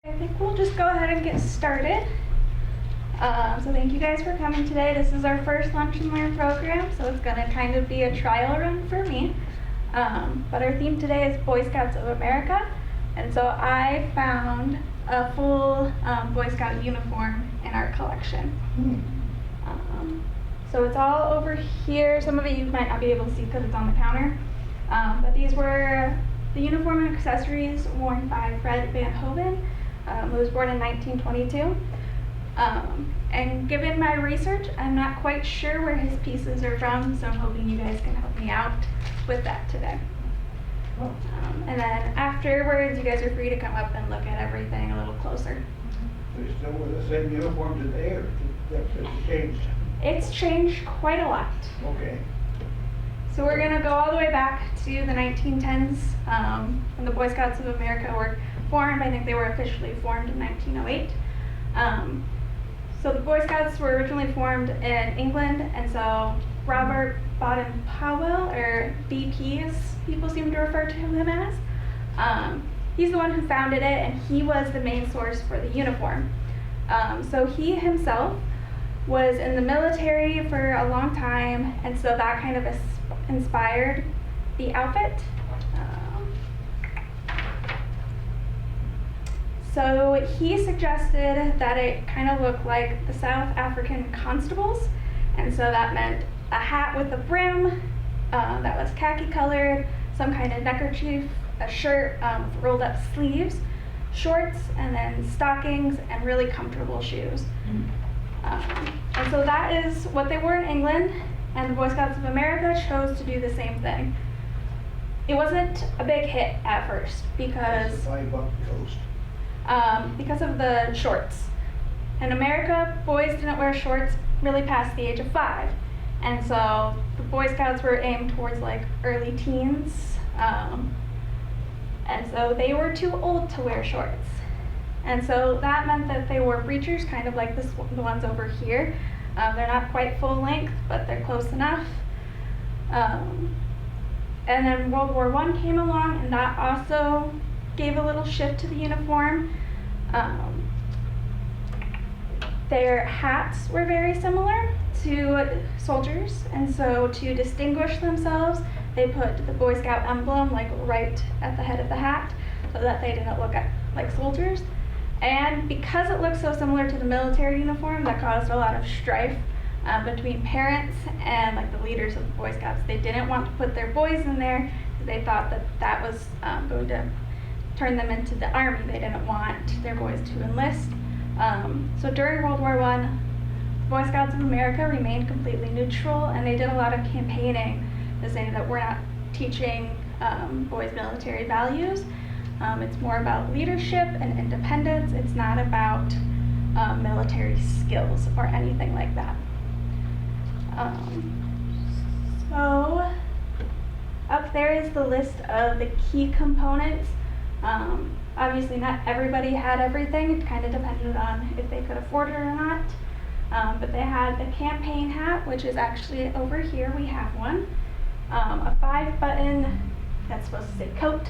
I think we'll just go ahead and get started. So thank you guys for coming today. This is our first Lunch and Learn program, so it's going to kind of be a trial run for me. But our theme today is Boy Scouts of America, and so I found a full Boy Scout uniform in our collection. So it's all over here. Some of it you might not be able to see because it's on the counter. But these were the uniform and accessories worn by Fred Van Hoven, who was born in 1922. And given my research, I'm not quite sure where his pieces are from, so I'm hoping you guys can help me out with that today. And then afterwards, you guys are free to come up and look at everything a little closer. They still wear the same uniform today, or it's changed? It's changed quite a lot. Okay. So we're going to go all the way back to the 1910s, when the Boy Scouts of America were formed. I think they were officially formed in 1908. So the Boy Scouts were originally formed in England, and so Robert Baden-Powell, or BP as people seem to refer to him as, he's the one who founded it, and he was the main source for the uniform. So he himself was in the military for a long time, and so that kind of inspired the outfit. So he suggested that it kind of looked like the South African constables, and so that meant a hat with a brim that was khaki colored, some kind of neckerchief, a shirt with rolled up sleeves, shorts, and then stockings and really comfortable shoes. And so that is what they wore in England, and the Boy Scouts of America chose to do the same thing. It wasn't a big hit at first because of the shorts. In America, boys didn't wear shorts really past the age of 5. And so the Boy Scouts were aimed towards like early teens. And so they were too old to wear shorts. And so that meant that they wore breechers, kind of like the ones over here. They're not quite full length, but they're close enough. And then World War I came along, and that also gave a little shift to the uniform. Their hats were very similar to soldiers, and so to distinguish themselves, they put the Boy Scout emblem like right at the head of the hat so that they didn't look like soldiers. And because it looked so similar to the military uniform, that caused a lot of strife between parents and like the leaders of the Boy Scouts. They didn't want to put their boys in there because they thought that that was going to turn them into the army. They didn't want their boys to enlist. So during World War I, the Boy Scouts of America remained completely neutral, and they did a lot of campaigning to say that we're not teaching boys military values. It's more about leadership and independence. It's not about military skills or anything like that. So up there is the list of the key components. Obviously not everybody had everything. It kind of depended on if they could afford it or not. But they had the campaign hat, which is actually over here. We have one. A 5-button, that's supposed to say coat.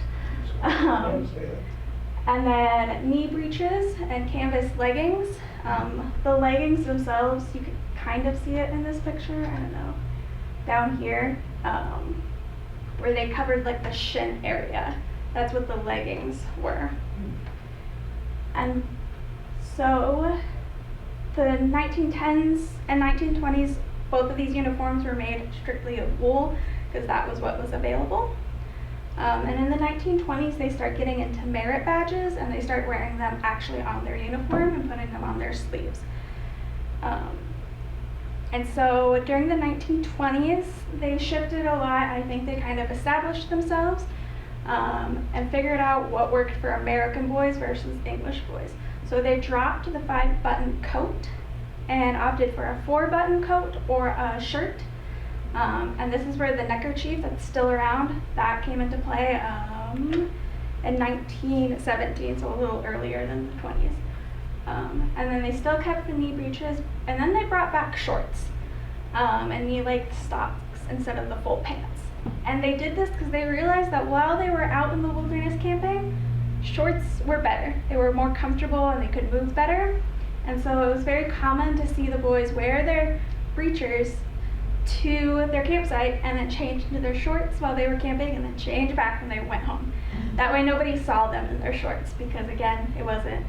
And then knee breeches and canvas leggings. The leggings themselves, you can kind of see it in this picture, I don't know, down here, where they covered like the shin area. That's what the leggings were. And so the 1910s and 1920s, both of these uniforms were made strictly of wool because that was what was available. And in the 1920s, they start getting into merit badges, and they start wearing them actually on their uniform and putting them on their sleeves. And so during the 1920s, they shifted a lot. I think they kind of established themselves and figured out what worked for American boys versus English boys. So they dropped the 5-button coat and opted for a 4-button coat or a shirt. And this is where the neckerchief that's still around, that came into play in 1917, so a little earlier than the 20s. And then they still kept the knee breeches, and then they brought back shorts and knee-length stocks instead of the full pants. And they did this because they realized that while they were out in the wilderness camping, shorts were better. They were more comfortable and they could move better. And so it was very common to see the boys wear their breechers to their campsite and then change into their shorts while they were camping and then change back when they went home. That way nobody saw them in their shorts because again, it wasn't,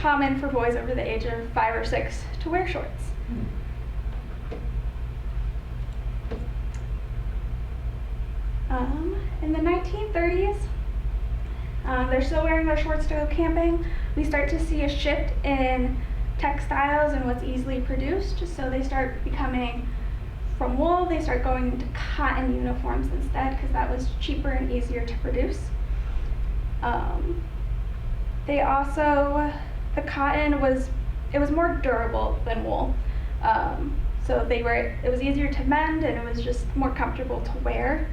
common for boys over the age of 5 or 6 to wear shorts. In the 1930s, they're still wearing their shorts to go camping. We start to see a shift in textiles and what's easily produced. So they start becoming from wool, they start going into cotton uniforms instead because that was cheaper and easier to produce. The cotton was more durable than wool. So it was easier to mend and it was just more comfortable to wear.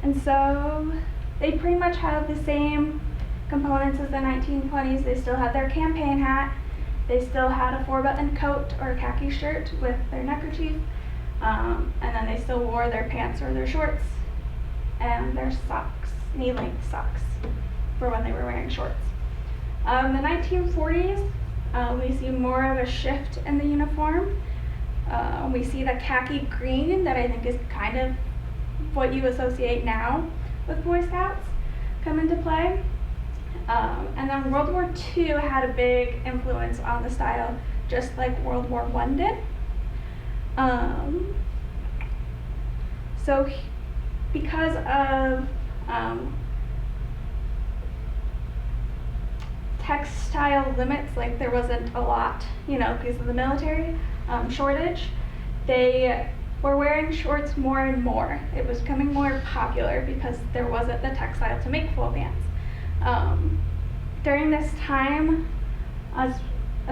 And so they pretty much have the same components as the 1920s. They still had their campaign hat. They still had a 4-button coat or a khaki shirt with their neckerchief. And then they still wore their pants or their shorts and their socks, knee-length socks, for when they were wearing shorts. In the 1940s, we see more of a shift in the uniform. We see the khaki green that I think is kind of what you associate now with Boy Scouts come into play. And then World War II had a big influence on the style, just like World War I did. Because of textile limits, like there wasn't a lot, because of the military shortage, they were wearing shorts more and more. It was becoming more popular because there wasn't the textile to make full pants. During this time, as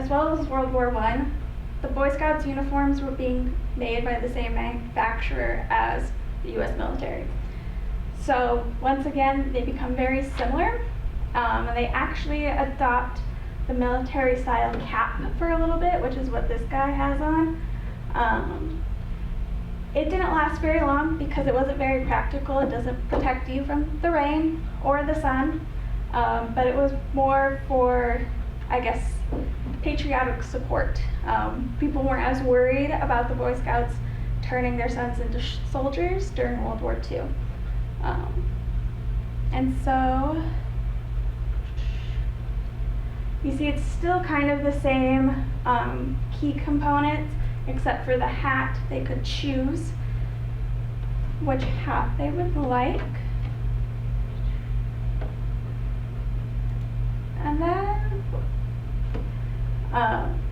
well as World War I, the Boy Scouts uniforms were being made by the same manufacturer as the US military. So once again, they become very similar, and they actually adopt the military style cap for a little bit, which is what this guy has on. It didn't last very long because it wasn't very practical. It doesn't protect you from the rain or the sun, but it was more for, I guess, patriotic support. People weren't as worried about the Boy Scouts turning their sons into soldiers during World War II. And so you see it's still kind of the same key components, except for the hat. They could choose which hat they would like. And then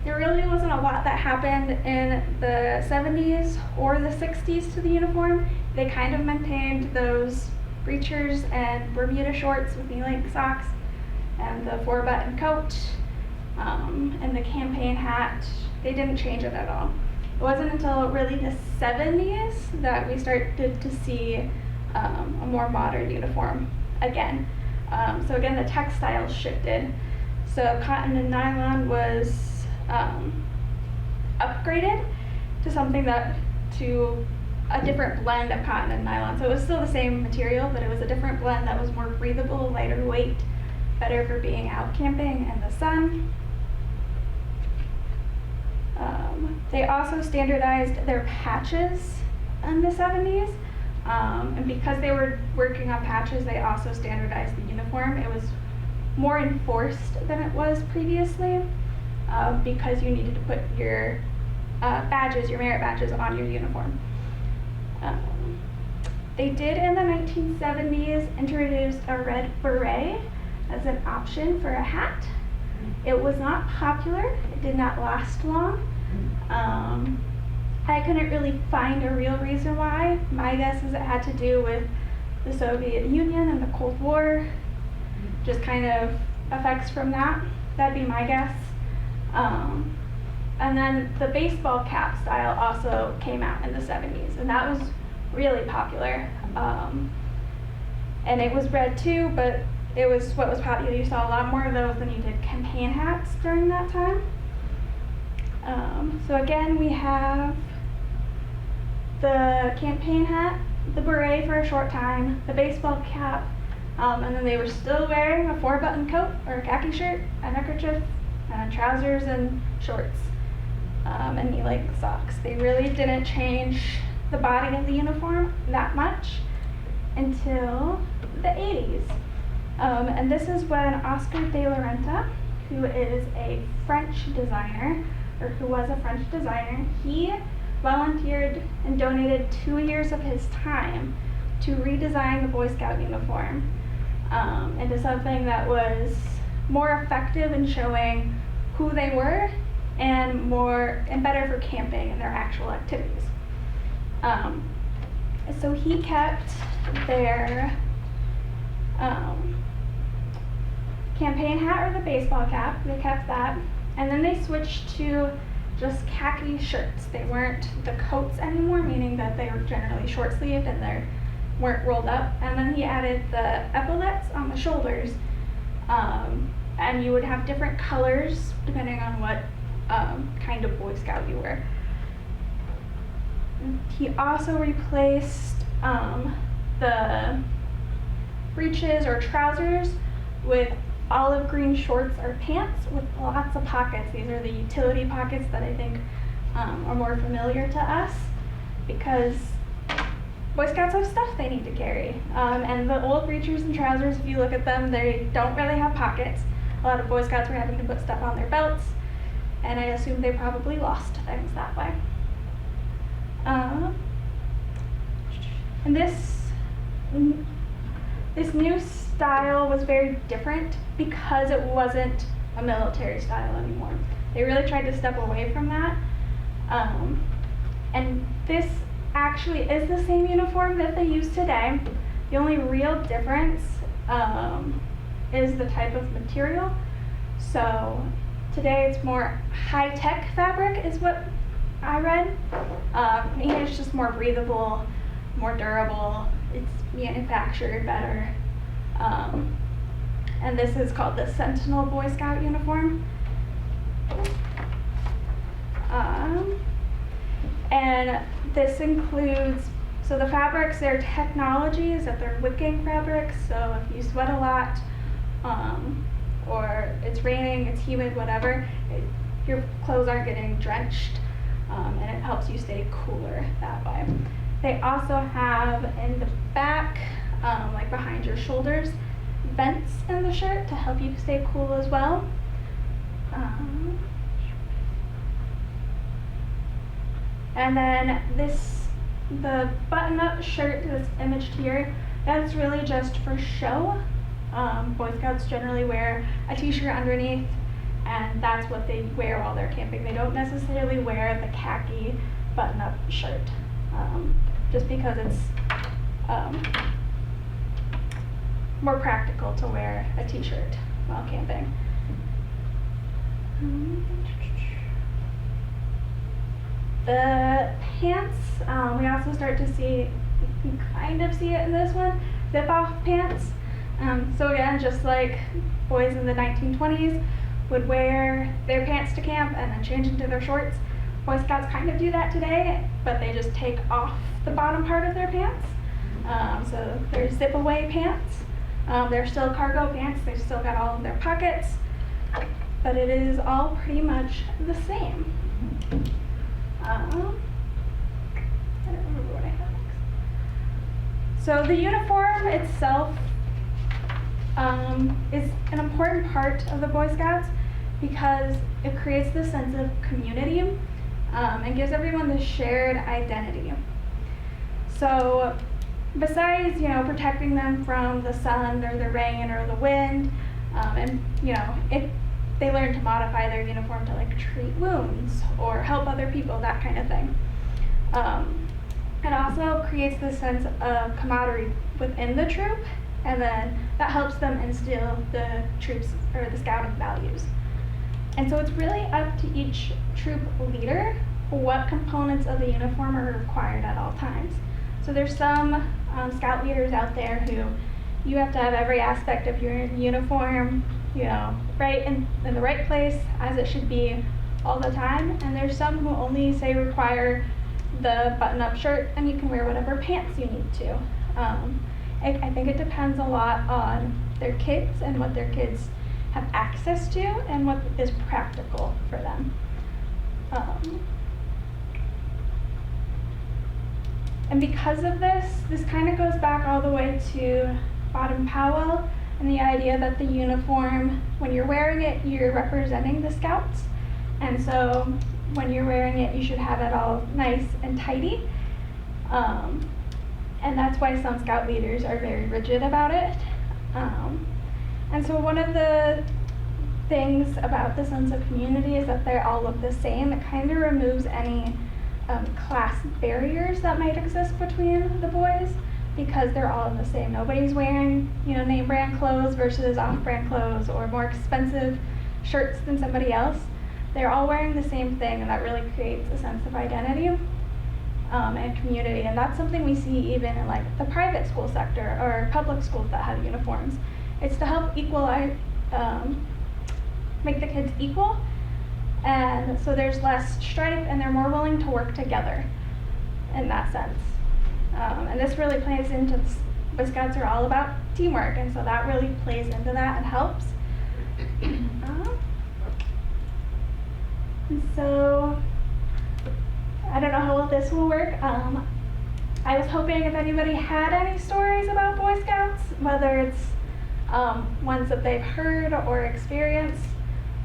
there really wasn't a lot that happened in the 70s or the 60s to the uniform. They kind of maintained those breechers and Bermuda shorts with knee-length socks and the 4-button coat and the campaign hat. They didn't change it at all. It wasn't until really the 70s that we started to see a more modern uniform again. So again, the textiles shifted. So cotton and nylon was upgraded to a different blend of cotton and nylon. So it was still the same material, but it was a different blend that was more breathable, lighter weight, better for being out camping in the sun. They also standardized their patches in the 70s. And because they were working on patches, they also standardized the uniform. It was more enforced than it was previously because you needed to put your badges, your merit badges, on your uniform. They did in the 1970s introduce a red beret as an option for a hat. It was not popular. It did not last long. I couldn't really find a real reason why. My guess is it had to do with the Soviet Union and the Cold War, just kind of effects from that. That'd be my guess. And then the baseball cap style also came out in the 70s, and that was really popular. And it was red too, but it was what was popular. You saw a lot more of those than you did campaign hats during that time. So again, we have the campaign hat, the beret for a short time, the baseball cap, And then they were still wearing a 4-button coat or a khaki shirt, a neckerchief, and trousers and shorts, and knee-length socks. They really didn't change the body of the uniform that much until the 80s. And this is when Oscar de la Renta, who is a French designer, or who was a French designer, he volunteered and donated 2 years of his time to redesign the Boy Scout uniform into something that was more effective in showing who they were and better for camping and their actual activities. So he kept their campaign hat or the baseball cap, they kept that, and then they switched to just khaki shirts. They weren't the coats anymore, meaning that they were generally short-sleeved and they weren't rolled up. And then he added the epaulets on the shoulders, and you would have different colors depending on what kind of Boy Scout you were. He also replaced the breeches or trousers with olive green shorts or pants with lots of pockets. These are the utility pockets that I think are more familiar to us, because Boy Scouts have stuff they need to carry. And the old breeches and trousers, if you look at them, they don't really have pockets. A lot of Boy Scouts were having to put stuff on their belts, and I assume they probably lost things that way. And this new style was very different because it wasn't a military style anymore. They really tried to step away from that. And this actually is the same uniform that they use today. The only real difference is the type of material. So today it's more high-tech fabric is what I read. It's just more breathable, more durable, it's manufactured better. And this is called the Sentinel Boy Scout uniform. And this includes, so the fabrics, their technology is that they're wicking fabrics, so if you sweat a lot, or it's raining, it's humid, whatever, your clothes aren't getting drenched, and it helps you stay cooler that way. They also have in the back, like behind your shoulders, vents in the shirt to help you stay cool as well. And then the button-up shirt that's imaged here, that's really just for show. Boy Scouts generally wear a t-shirt underneath, and that's what they wear while they're camping. They don't necessarily wear the khaki button-up shirt, just because it's more practical to wear a t-shirt while camping. The pants, we also start to see, you can kind of see it in this one, zip-off pants. So again, just like boys in the 1920s would wear their pants to camp and then change into their shorts, Boy Scouts kind of do that today, but they just take off the bottom part of their pants. So they're zip-away pants. They're still cargo pants, they've still got all of their pockets, but it is all pretty much the same. I don't remember what I have next. So the uniform itself is an important part of the Boy Scouts because it creates this sense of community and gives everyone this shared identity. So besides, protecting them from the sun or the rain or the wind, and, if they learn to modify their uniform to treat wounds or help other people, that kind of thing. It also creates this sense of camaraderie within the troop, and then that helps them instill the troops or the scouting values. And so it's really up to each troop leader what components of the uniform are required at all times. So there's some scout leaders out there who you have to have every aspect of your uniform, right in the right place as it should be all the time. And there's some who only say require the button-up shirt, and you can wear whatever pants you need to. I think it depends a lot on their kids and what their kids have access to and what is practical for them. And because of this kind of goes back all the way to Baden-Powell and the idea that the uniform, when you're wearing it, you're representing the Scouts. And so when you're wearing it, you should have it all nice and tidy. And that's why some Scout leaders are very rigid about it. And so one of the things about the sense of community is that they all look the same. It kind of removes any class barriers that might exist between the boys because they're all the same. Nobody's wearing, name brand clothes versus off-brand clothes or more expensive shirts than somebody else. They're all wearing the same thing, and that really creates a sense of identity and community. And that's something we see even in like the private school sector or public schools that have uniforms. It's to help equalize, make the kids equal. And so there's less strife and they're more willing to work together in that sense. And this really plays into, Boy Scouts are all about teamwork, and so that really plays into that and helps. And so, I don't know how well this will work. I was hoping if anybody had any stories about Boy Scouts, whether it's ones that they've heard or experienced.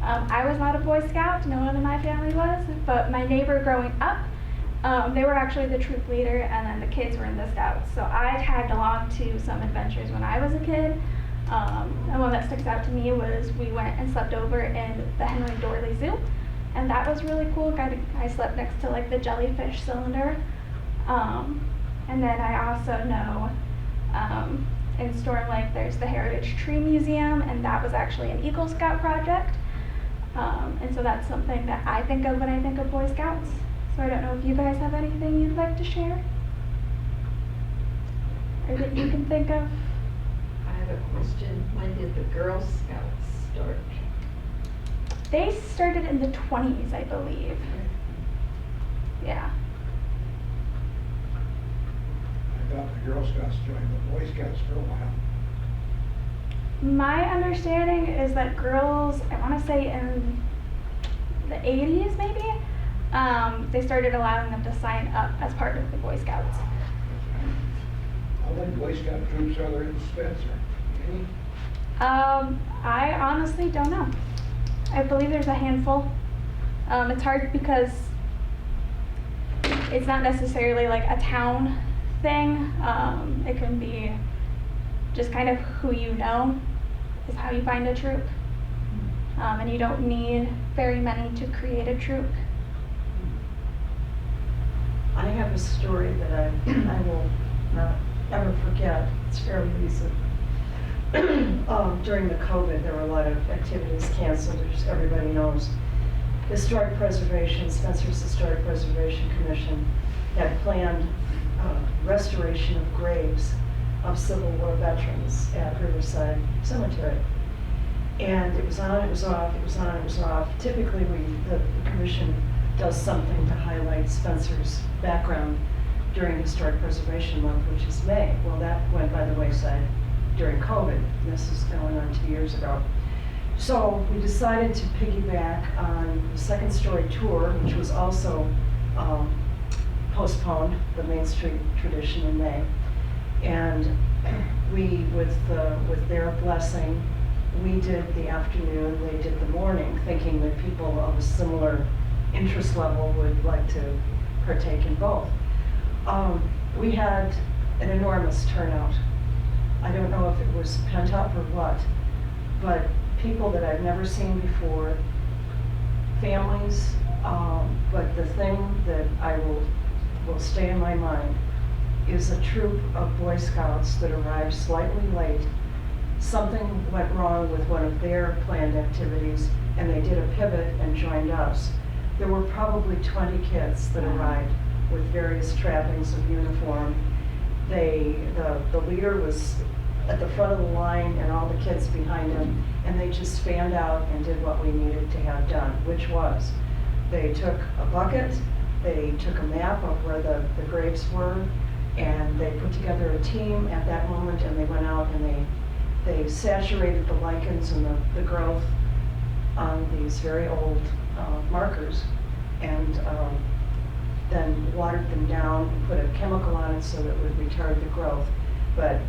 I was not a Boy Scout, no one in my family was, but my neighbor growing up, they were actually the troop leader and then the kids were in the Scouts. So I tagged along to some adventures when I was a kid. And one that sticks out to me was we went and slept over in the Henry Dorley Zoo. And that was really cool. I slept next to like the jellyfish cylinder. And then I also know in Storm Lake there's the Heritage Tree Museum, and that was actually an Eagle Scout project. And so that's something that I think of when I think of Boy Scouts. So I don't know if you guys have anything you'd like to share? Or that you can think of? I have a question. When did the Girl Scouts start? They started in the 20s, I believe. Yeah. I thought the Girl Scouts joined the Boy Scouts for a while. My understanding is that girls, I want to say in the 80s maybe, they started allowing them to sign up as part of the Boy Scouts. How many Boy Scout troops are there in Spencer? Any? I honestly don't know. I believe there's a handful. It's hard because it's not necessarily like a town thing. It can be just kind of who you know is how you find a troop. And you don't need very many to create a troop. I have a story that I will not ever forget. It's fairly recent. During the COVID, there were a lot of activities canceled, as everybody knows. Historic Preservation, Spencer's Historic Preservation Commission had planned restoration of graves of Civil War veterans at Riverside Cemetery. And it was on, it was off, it was on, it was off. Typically, the commission does something to highlight Spencer's background during Historic Preservation Month, which is May. Well, that went by the wayside during COVID. This is going on 2 years ago. So we decided to piggyback on the Second Story Tour, which was also postponed, the Main Street tradition in May. And we, with their blessing, we did the afternoon, they did the morning, thinking that people of a similar interest level would like to partake in both. We had an enormous turnout. I don't know if it was pent up or what, but people that I've never seen before, families, but the thing that I will stay in my mind is a troop of Boy Scouts that arrived slightly late. Something went wrong with one of their planned activities, and they did a pivot and joined us. There were probably 20 kids that arrived with various trappings of uniform. The leader was at the front of the line and all the kids behind him, and they just fanned out and did what we needed to have done, which was they took a bucket, they took a map of where the graves were, And they put together a team at that moment, and they went out and they saturated the lichens and the growth on these very old markers, and then watered them down and put a chemical on it so that it would retard the growth. But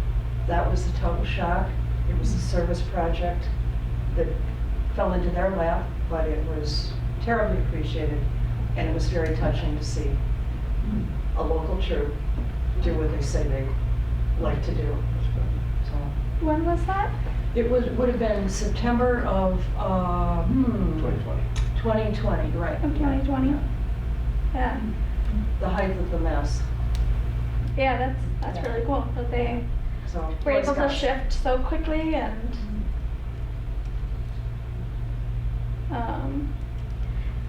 that was a total shock. It was a service project that fell into their lap, but it was terribly appreciated, and it was very touching to see a local troop do what they say they like to do. So When was that? it would have been September of 2020. 2020, right? Of 2020? Yeah. The height of the mess. Yeah, that's really cool that they So were able to Scouts. shift so quickly and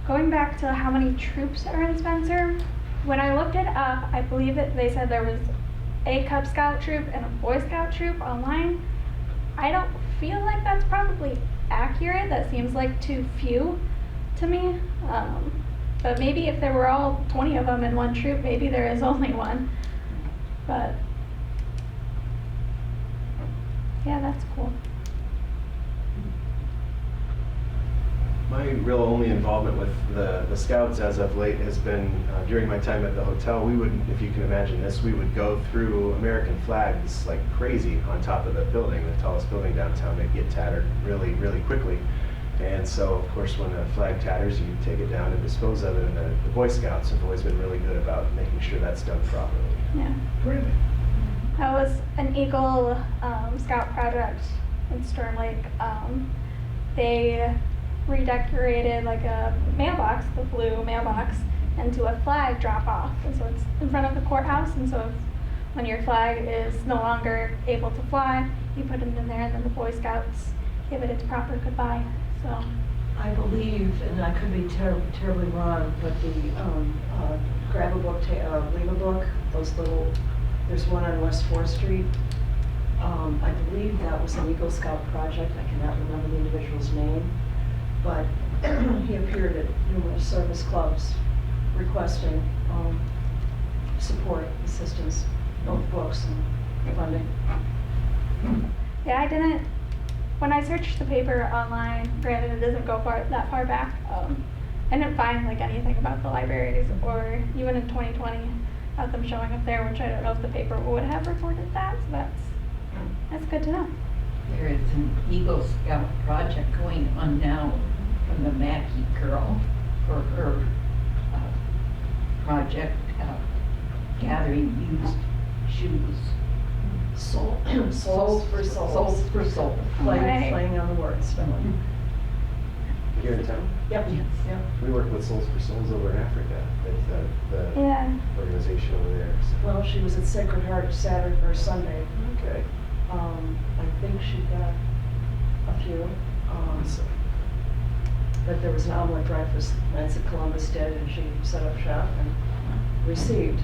going back to how many troops are in Spencer, when I looked it up, I believe they said there was a Cub Scout troop and a Boy Scout troop online. I don't feel like that's probably accurate. That seems like too few to me. But maybe if there were all 20 of them in one troop, maybe there is only one. But yeah, that's cool. My real only involvement with the Scouts as of late has been during my time at the hotel. We would, if you can imagine this, we would go through American flags like crazy on top of the building, the tallest building downtown. They'd get tattered really, really quickly. And so, of course, when a flag tatters, you take it down and dispose of it. And the Boy Scouts have always been really good about making sure that's done properly. Yeah. Really? That was an Eagle Scout project in Storm Lake. They redecorated like a mailbox, the blue mailbox, into a flag drop off. And so it's in front of the courthouse. And so when your flag is no longer able to fly, you put it in there, and then the Boy Scouts give it its proper goodbye. So I believe, and I could be terribly wrong, but the grab a book, leave a book, those little, there's one on West 4th Street. I believe that was an Eagle Scout project. I cannot remember the individual's name, but he appeared at numerous service clubs requesting support, assistance, notebooks, and funding. yeah, I didn't. When I searched the paper online, granted it doesn't go that far back, I didn't find like anything about the libraries or even in 2020 about them showing up there, which I don't know if the paper would have reported that. So that's good to know. There is an Eagle Scout project going on now from the Mackey girl for her project gathering used shoes. Souls for souls. Souls for souls. Right. Playing on the words. Here in town, Yep. Yes. Yep. we work with Souls for Souls over in Africa, the Yeah. organization over there. So. Well, she was at Sacred Heart Saturday or Sunday. Okay. I think she got a few. Awesome. But there was an omelet breakfast Nancy Columbus did, and she set up shop and received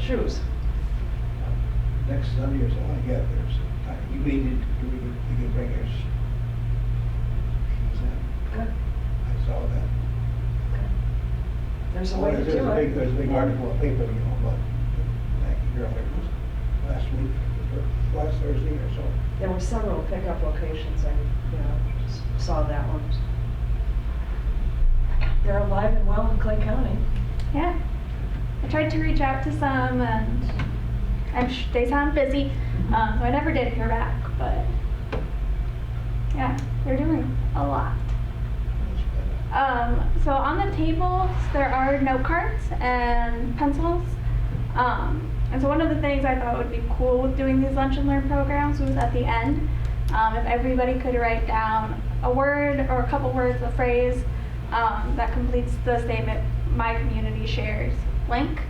shoes. Next Sunday or something like that, there's time. You can bring us. Good. I saw that. There's a way to do it. There's a big article in the paper, about Mackey girl, it was last week, or last Thursday or so. There were several pickup locations. I just saw that one. They're alive and well in Clay County. Yeah. I tried to reach out to some, and they sound busy, so I never did hear back. But yeah, they're doing a lot. So on the tables, there are note cards and pencils. And so one of the things I thought would be cool with doing these lunch and learn programs was at the end, if everybody could write down a word or a couple words, a phrase that completes the statement, my community shares blank.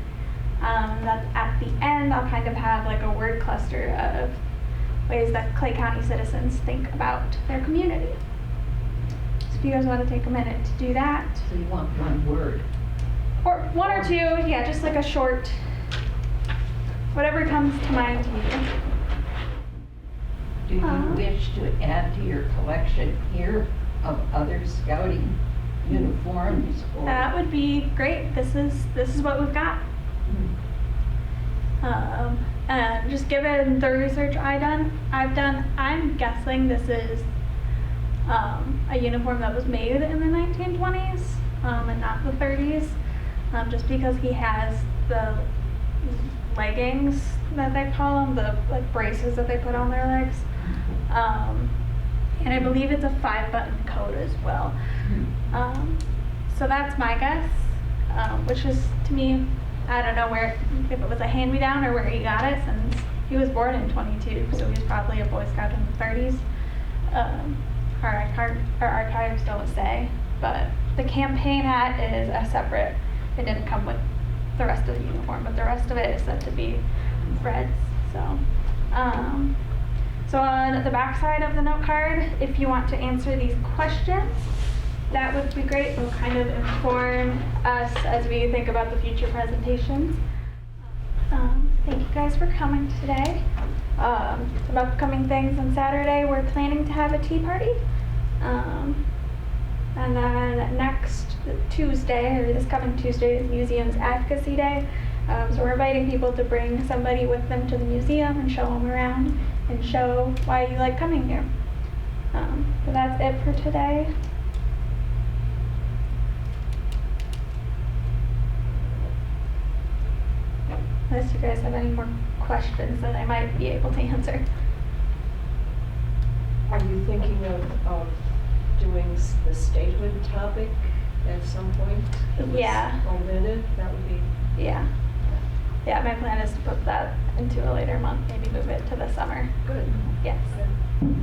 That at the end, I'll kind of have like a word cluster of ways that Clay County citizens think about their community. So if you guys want to take a minute to do that. So you want one word? Or one or two, yeah, just like a short, whatever comes to mind to you. Do you wish to add to your collection here of other scouting uniforms? Or That would be great. This is what we've got. And just given the research I've done, I'm guessing this is a uniform that was made in the 1920s and not the 30s, just because he has the leggings that they call them, the like braces that they put on their legs. And I believe it's a 5-button coat as well. So that's my guess, which is to me, I don't know if it was a hand-me-down or where he got it, since he was born in 22, so he was probably a Boy Scout in the 30s. Our archives don't say, but the campaign hat is a separate, it didn't come with the rest of the uniform, but the rest of it is said to be threads. So on the back side of the note card, if you want to answer these questions, that would be great. It'll kind of inform us as we think about the future presentations. Thank you guys for coming today. Some upcoming things on Saturday, we're planning to have a tea party. And then next Tuesday, or this coming Tuesday, is Museum's Advocacy Day. So we're inviting people to bring somebody with them to the museum and show them around and show why you like coming here. But that's it for today. Unless you guys have any more questions that I might be able to answer. Are you thinking of doing the statehood topic at some point? That was Yeah. omitted? That would be. Yeah. Yeah, my plan is to put that into a later month, maybe move it to the summer. Good. Yes. Good.